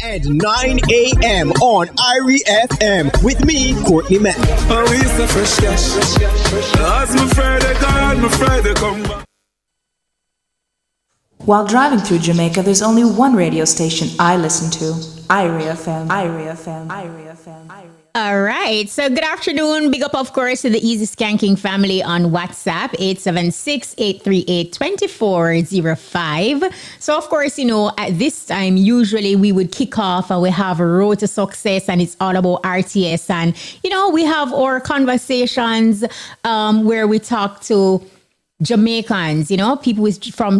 And 9 a.m. on IRIE FM with me, Courtney Mack. Oh, it's the fresh cash. As my Friday come back. While driving through Jamaica, there's only one radio station I listen to. IRIE FM, IRIE FM, IRIE FM, IRIE FM. All right. So good afternoon. Big up, of course, to the Easy Skanking family on WhatsApp, 876-838-2405. So, of course, at this time, usually we would kick off and we have a road to success and it's all about RTS. And, we have our conversations where we talk to Jamaicans, people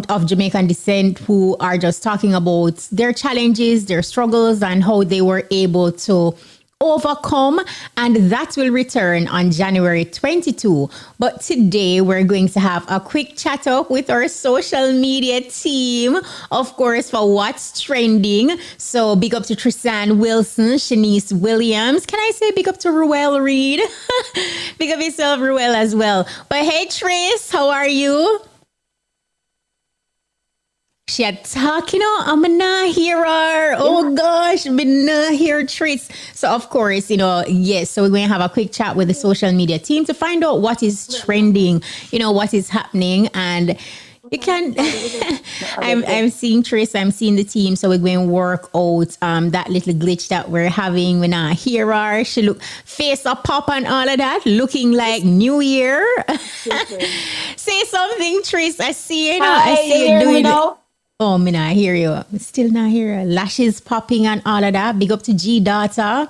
of Jamaican descent who are just talking about their challenges, their struggles, and how they were able to overcome, and that will return on January 22. But today we're going to have a quick chat up with our social media team, of course, for what's trending. So big up to Tristan Wilson, Shanice Williams. Can I say big up to Ruel Reed? Big up yourself, Ruel, as well. But hey, Tris, how are you? She had talk, I'm not hear her. Oh gosh, I'm not hear Tris. So of course, yes. So we're going to have a quick chat with the social media team to find out what is trending, what is happening, and you can. I'm seeing Tris. I'm seeing the team. So we're going to work out that little glitch that we're having when I hear her. She look face up, pop, and all of that, looking like New Year. Say something, Tris. I see you. Hi, I see you doing it. Oh, me not hear you. Still not hear you. Lashes popping and all of that. Big up to G Data,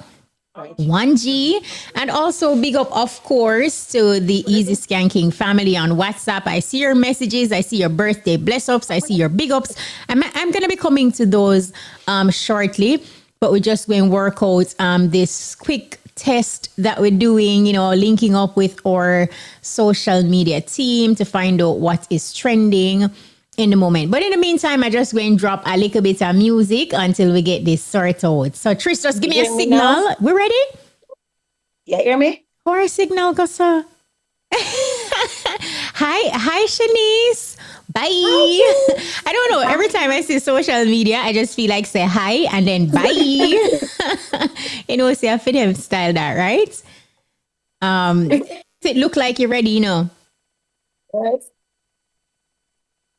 1G. And also big up, of course, to the Easy Skanking family on WhatsApp. I see your messages. I see your birthday bless ups. I see your big ups. I'm going to be coming to those shortly. But we're just going to work out this quick test that we're doing, linking up with our social media team to find out what is trending in the moment. But in the meantime, I just going to drop a little bit of music until we get this sorted out. So Trish, just give me a signal. We ready? Yeah, hear me? Or a signal, Gossa. Hi, Shanice. Bye. I don't know. Every time I see social media, I just feel like say hi and then bye. Say a fit style that, right? It look like you're ready, Yes.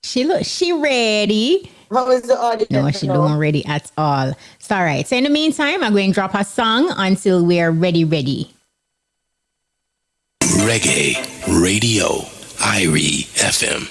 She ready. How is the audio? No, she don't ready at all. It's all right. So in the meantime, I'm going to drop a song until we're ready. Reggae Radio, IRIE FM.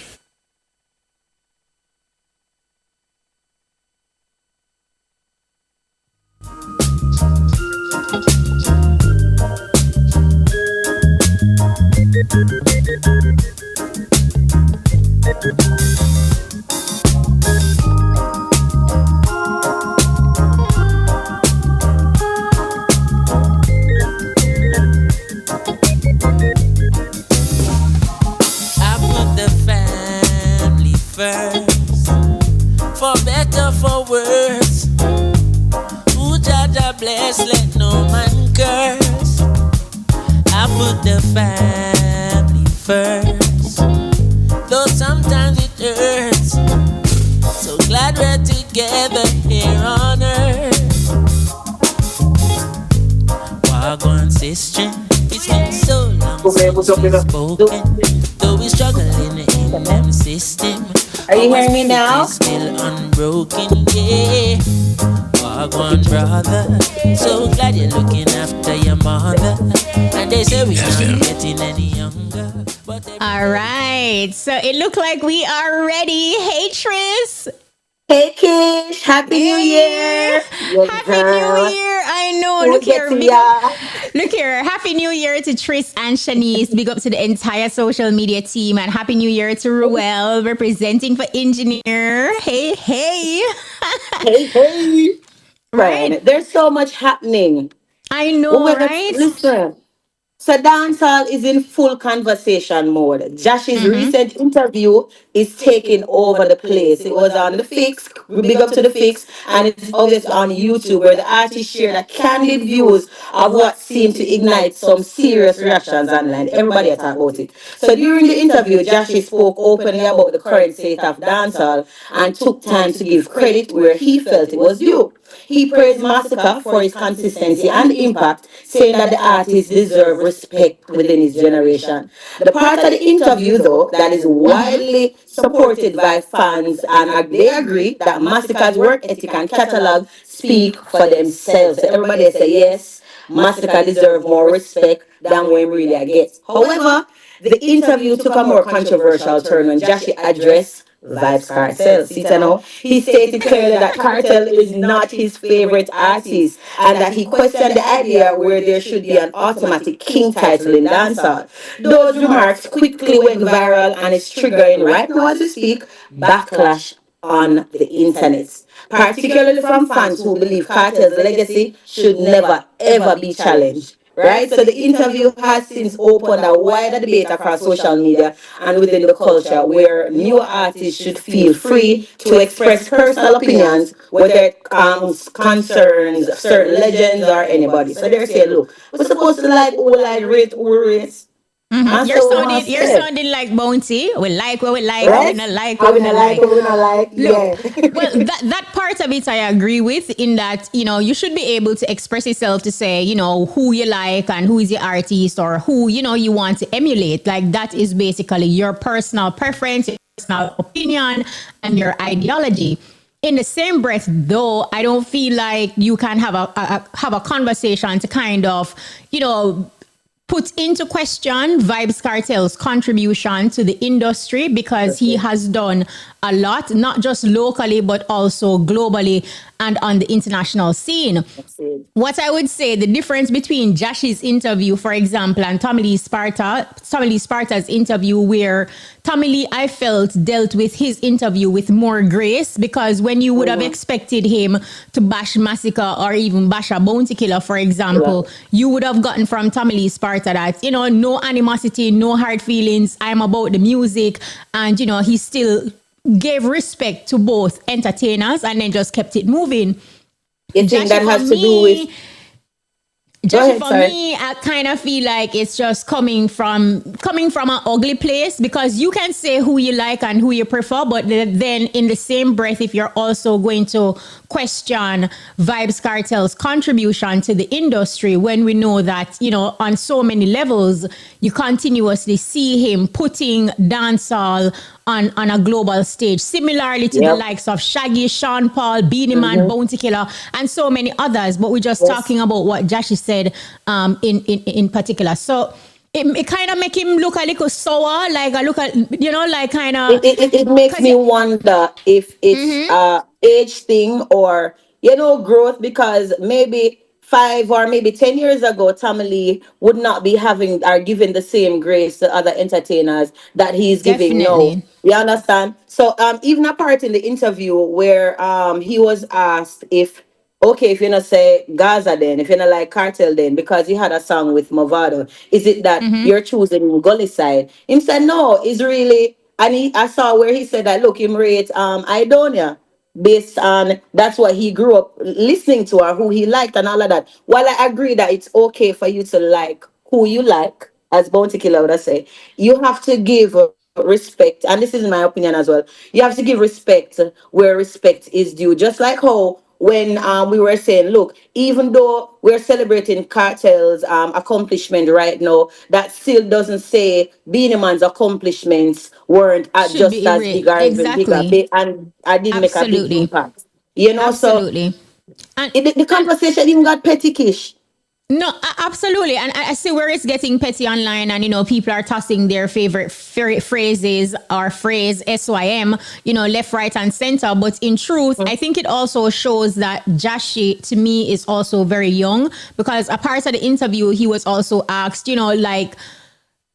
First, for better, for worse. Who Jaja bless, let no man curse. I put the family first, though sometimes it hurts. So glad we're together here on earth. Wagwan sister, it's been so long since we've spoken. Though we struggle in the MM system. Are you hearing me now? Still unbroken, yeah. Wagwan brother, so glad you're looking after your mother. And they say we're not getting any younger. All right, so it looked like we are ready. Hey, Tris. Hey, Kish. Happy New Year. Happy New Year. I know. Look here. Happy New Year to Tris and Shanice. Big up to the entire social media team. And Happy New Year to Ruel, representing for Engineer. Hey. Hey. Right. There's so much happening. I know, right? Listen. So dancehall is in full conversation mode. Josh's recent interview is taking over the place. It was on the Fix, big up to the Fix, and it's obviously on YouTube where the artist shared a candid views of what seemed to ignite some serious reactions online. Everybody talk about it. So during the interview, Josh spoke openly about the current state of dancehall and took time to give credit where he felt it was due. He praised Massacre for his consistency and impact, saying that the artist deserves respect within his generation. The part of the interview, though, that is widely supported by fans, and they agree that Massacre's work ethic and catalog speak for themselves. So everybody say yes, Massacre deserves more respect than when really I get. However, the interview took a more controversial turn when Jashi addressed Vibes Cartel. See, you know, he stated clearly that Cartel is not his favorite artist and that he questioned the idea where there should be an automatic king title in dancehall. Those remarks quickly went viral and is triggering, right now as we speak, backlash on the internet, particularly from fans who believe Cartel's legacy should never ever be challenged. Right? So the interview has since opened a wider debate across social media and within the culture where new artists should feel free to express personal opinions, whether it concerns certain legends or anybody. So they're saying, look, we're supposed to like who like rate who rates. You're sounding like Bounty. We like what we like, right? what we not like, what what we we not not like. like, what we not like. Look, Yeah. well, that part of it I agree with, in that, you know, you should be able to express yourself to say, you know, who you like and who is your artist or who, you know, you want to emulate. Like, that is basically your personal preference, your personal opinion, and your ideology. In the same breath, though, I don't feel like you can have a conversation to kind of, you know, put into question Vibes Cartel's contribution to the industry, because he has done a lot, not just locally, but also globally and on the international scene. What I would say, the difference between Jash's interview, for example, and Tommy Lee Sparta's interview, where Tommy Lee, I felt, dealt with his interview with more grace, because when you would have expected him to bash Massacre or even bash a Bounty Killer, for example, you would have gotten from Tommy Lee Sparta that, you know, no animosity, no hard feelings, I'm about the music, and, you know, he still gave respect to both entertainers and then just kept it moving. You think that has to do with... Just for me, I kind of feel like it's just coming from an ugly place, because you can say who you like and who you prefer, but then in the same breath, if you're also going to question Vibes Cartel's contribution to the industry, when we know that, you know, on so many levels, you continuously see him putting dancehall on a global stage, similarly to the likes of Shaggy, Sean Paul, Beanie Man, Bounty Killer, and so many others. But we're just talking about what Jashi said in particular. So it kind of make him look a little sour, like I look at, you know, like kind of... It makes me wonder if it's age thing or, you know, growth, because maybe 5 or maybe 10 years ago, Tommy Lee would not be having or giving the same grace to other entertainers that he's giving now. You understand? So even a part in the interview where he was asked if, okay, if you not say Gaza then, if you not like Cartel then, because he had a song with Movado, is it that you're choosing Gully side? Him said no, it's really, and I saw where he said that, look, him rate Idonia based on that's what he grew up listening to or who he liked and all of that. While I agree that it's okay for you to like who you like, as Bounty Killer would say, you have to give respect, and this is my opinion as well. You have to give respect where respect is due. Just like how when we were saying, look, even though we're celebrating Cartel's accomplishment right now, that still doesn't say Beanie Man's accomplishments weren't just as big or even bigger. And I did make a big impact. You know, Absolutely. So and the conversation even got petty-kish. No, absolutely. And I see where it's getting petty online, and, you know, people are tossing their favorite phrases or phrase SYM, you know, left, right, and center. But in truth, I think it also shows that Jashi, to me, is also very young, because a part of the interview, he was also asked, you know, like,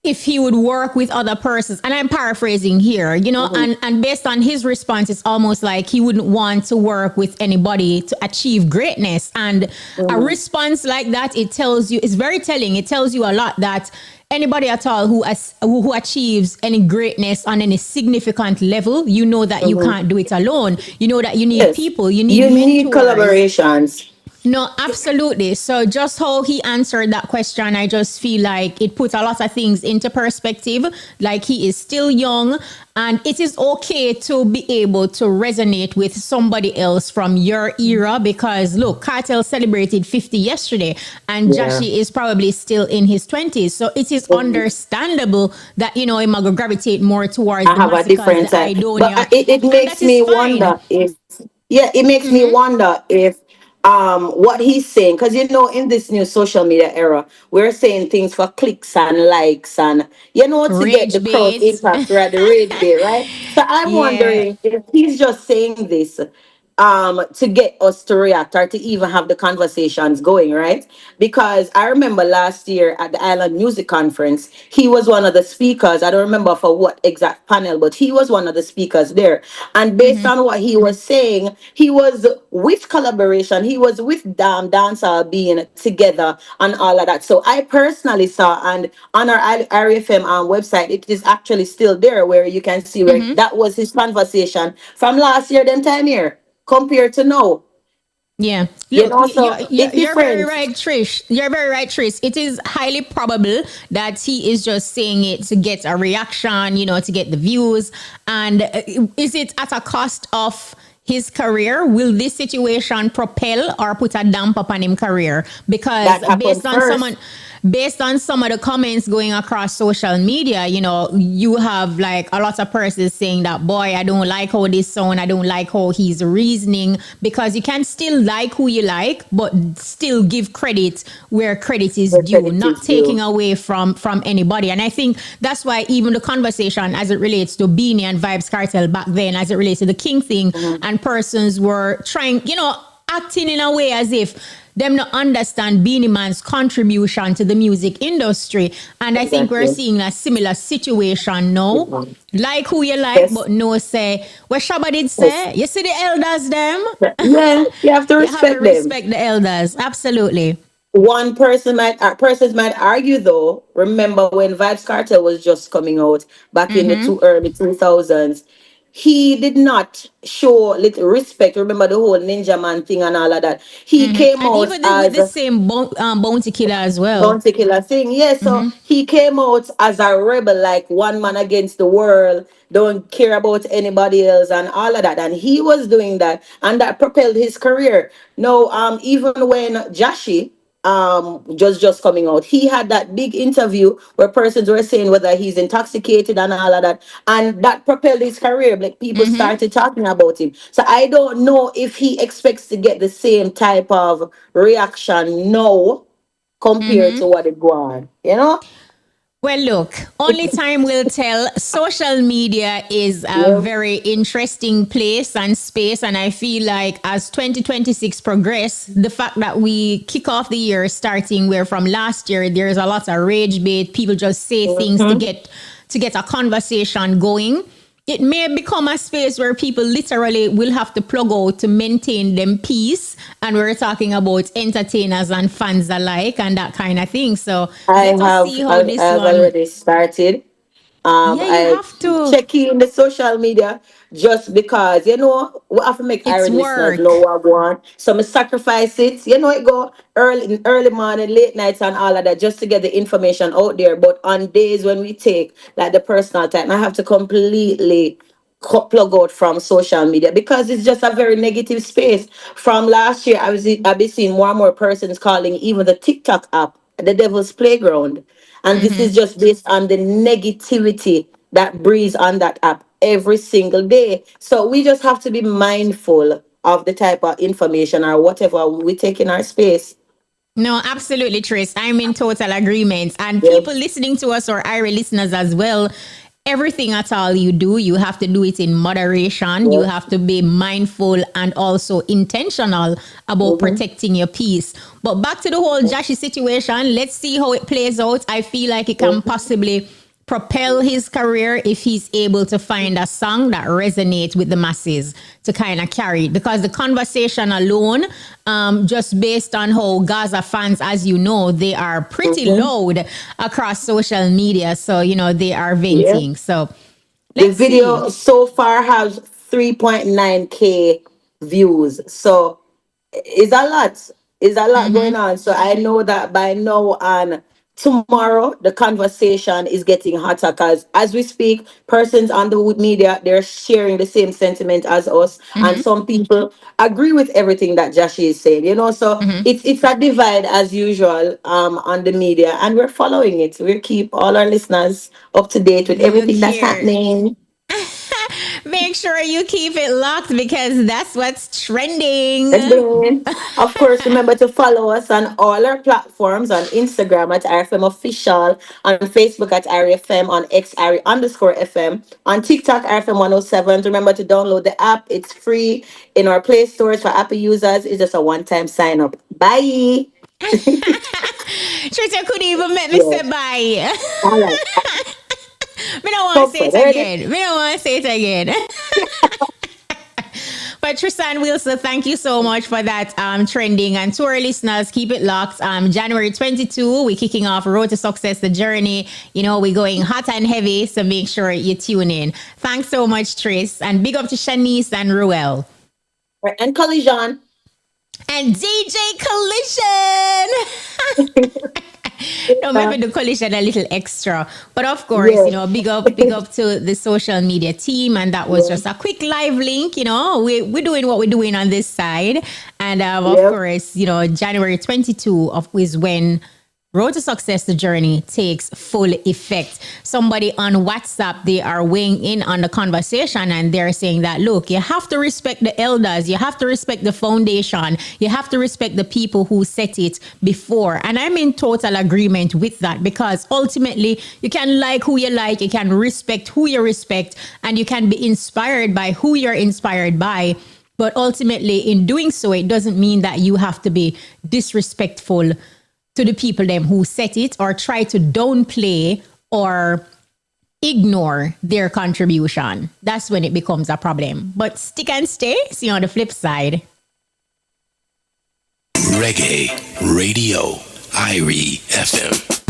if he would work with other persons, and I'm paraphrasing here, you know, and based on his response, it's almost like he wouldn't want to work with anybody to achieve greatness. And a response like that, it tells you, it's very telling. It tells you a lot that anybody at all who achieves any greatness on any significant level, you know that you can't do it alone. You know that you need people, you need collaborations. No, absolutely. So just how he answered that question, I just feel like it put a lot of things into perspective. Like he is still young and it is okay to be able to resonate with somebody else from your era because look, Cartel celebrated 50 yesterday and Yeah. Jashi is probably still in his 20s. So it is understandable that, he might gravitate more towards I the have a massacres, the different type. But Idonia, it and makes that is me fine. wonder if, yeah, it makes me wonder if what he's saying, because in this new social media era, we're saying things for clicks and likes and to get the Rage crowd bait. impact, right? The rage bait, right? So I'm Yeah. wondering if he's just saying this to get us to react or to even have the conversations going, right? Because I remember last year at the Island Music Conference, he was one of the speakers. I don't remember for what exact panel, but he was one of the speakers there. And based on what he was saying, he was with collaboration, he was with Dancehall being together and all of that. So I personally saw, and on our IRIE FM website, it is actually still there where you can see where that was his conversation from last year, then time here compared to now. Yeah. Look, So it's you're very different. right, Trish. You're very right, Trish. It is highly probable that he is just saying it to get a reaction, to get the views. And is it at a cost of his career? Will this situation propel or put a damp upon his career? Because That happened first. based on some of the comments going across social media, you have like a lot of persons saying that, boy, I don't like how this sound, I don't like how he's reasoning, because you can still like who you like, but still give credit where credit is The due, credit not is taking due. away from anybody. And I think that's why even the conversation as it relates to Beanie and Vibes Cartel back then, as it relates to the King thing, Mhm. and persons were trying, acting in a way as if them not understand Beanie Man's contribution to the music industry. And I think we're Exactly. seeing a similar situation now. Mhm. Like who you like, Yes. but no say. What Shabba did Yes. say, you see the elders them? Yeah, you have to You have to respect them. respect the elders. Absolutely. One person might persons might argue though. Remember when Vibes Cartel was just coming out back in the early 2000s, he did not show little respect. Remember the whole Ninja Man thing and all of that. He came And out even with as the same bounty killer as well. particular thing. Yeah, so he came out as a rebel, like one man against the world, don't care about anybody else and all of that. And he was doing that, and that propelled his career. No, even when Jashi just coming out, he had that big interview where persons were saying whether he's intoxicated and all of that, and that propelled his career. Like people started talking about him. So I don't know if he expects to get the same type of reaction now compared to what it was. Well, look, only time will tell. Social media is a Yeah. very interesting place and space. And I feel like as 2026 progress, the fact that we kick off the year starting where from last year, there's a lot of rage bait. People just say things Mhm. to get a conversation going. It may become a space where people literally will have to plug out to maintain them peace. And we're talking about entertainers and fans alike and that kind of thing. So I let us have see how I've, this I've one. already started. Yeah, you I have to. check in the social media just because we have to make It's our listeners know work. what I want. So I sacrifice it. It go early morning, late nights, and all of that just to get the information out there. But on days when we take like the personal time, I have to completely plug out from social media because it's just a very negative space. From last year, I've been seeing more and more persons calling even the TikTok app the devil's playground. And this is just based on the negativity that breeds on that app every single day. So we just have to be mindful of the type of information or whatever we take in our space. No, absolutely, Tris. I'm in total agreement. And Yeah. people listening to us or IRA listeners as well, everything at all you do, you have to do it in moderation. You Yeah. have to be mindful and also intentional about Mhm. protecting your peace. But back to the whole Joshy situation, let's see how it plays out. I feel like it can possibly propel his career if he's able to find a song that resonates with the masses to kind of carry it. Because the conversation alone, just based on how Gaza fans, as you know, they are pretty Mhm. loud across social media. So, they are Yeah. venting. So The let's see. video so far has 3.9K views. So it's a lot. It's a lot going on. So I know that by now and tomorrow, the conversation is getting hotter because as we speak, persons on the media, they're sharing the same sentiment as us. And some people agree with everything that Jashi is saying, so it's a divide as usual on the media, and we're following it. We keep all our listeners up to date with Look everything that's here. happening. Make sure you keep it locked because that's what's trending. And then, of course, remember to follow us on all our platforms on Instagram at IRFM Official, on Facebook at IRIE FM, on X IRIE_FM, on TikTok IRFM 107. Remember to download the app. It's free in our Play stores for Apple users. It's just a one-time sign up. Bye. Trisha couldn't even make me Yeah. say bye. All right. Me don't want to say it Comfort, again. Me don't want to say it again. But Tristan Wilson, thank you so much for that trending. And to our listeners, keep it locked. January 22, we're kicking off Road to Success, the journey. We're going hot and heavy, so make sure you tune in. Thanks so much, Tris. And big up to Shanice and Ruel. And Collision. And DJ Collision. No, maybe the collision a little extra, but of course, big up to the social media team, and that was just a quick live link. We're doing what we're doing on this side, and of course, January 22 is when Road to Success, the journey takes full effect. Somebody on WhatsApp, they are weighing in on the conversation and they're saying that, look, you have to respect the elders. You have to respect the foundation. You have to respect the people who set it before. And I'm in total agreement with that because ultimately you can like who you like, you can respect who you respect, and you can be inspired by who you're inspired by. But ultimately in doing so, it doesn't mean that you have to be disrespectful to the people them who set it or try to downplay or ignore their contribution. That's when it becomes a problem. But stick and stay. See you on the flip side. Reggae Radio, IRIE FM.